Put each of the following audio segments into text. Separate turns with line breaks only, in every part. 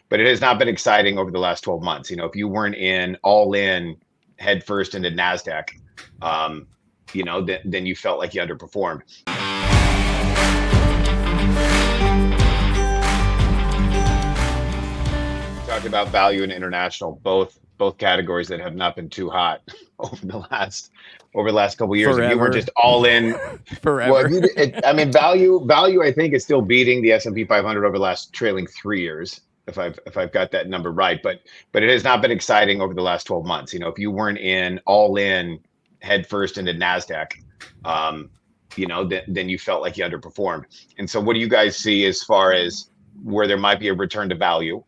but it has not been exciting over the last 12 months. If you weren't in all in head first into NASDAQ, then you felt like you underperformed. Talking about value and international, both categories that have not been too hot over the last couple of years.
Forever.
If you weren't just all in,
Forever.
value I think is still beating the S&P 500 over the last trailing 3 years, if I've got that number right. But it has not been exciting over the last 12 months. If you weren't in all in head first into NASDAQ, then you felt like you underperformed. And so what do you guys see as far as where there might be a return to value?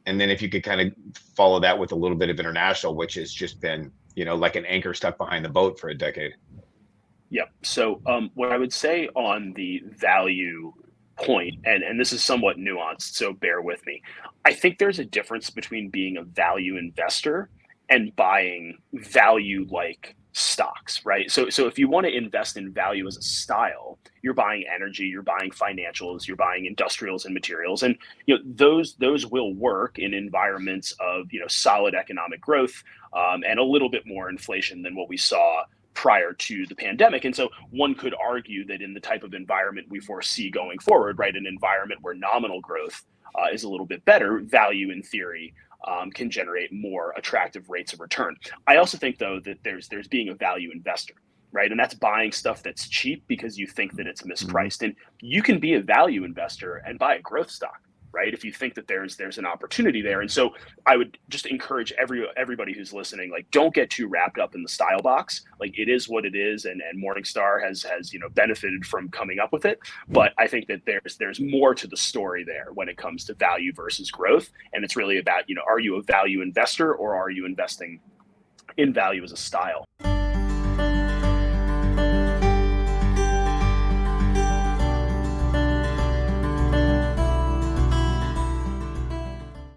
And then if you could kind of follow that with a little bit of international, which has just been, like an anchor stuck behind the boat for a decade.
Yep. So what I would say on the value point, and this is somewhat nuanced, so bear with me. I think there's a difference between being a value investor and buying value-like stocks, right? So if you want to invest in value as a style, you're buying energy, you're buying financials, you're buying industrials and materials, and those will work in environments of solid economic growth and a little bit more inflation than what we saw prior to the pandemic. And so one could argue that in the type of environment we foresee going forward, right, an environment where nominal growth is a little bit better, value in theory can generate more attractive rates of return. I also think, though, that there's being a value investor, right? And that's buying stuff that's cheap because you think that it's mispriced. And you can be a value investor and buy a growth stock, right? If you think that there's an opportunity there. And so I would just encourage everybody who's listening, like, don't get too wrapped up in the style box. Like, it is what it is, and Morningstar has benefited from coming up with it. But I think that there's more to the story there when it comes to value versus growth. And it's really about, are you a value investor or are you investing in value as a style?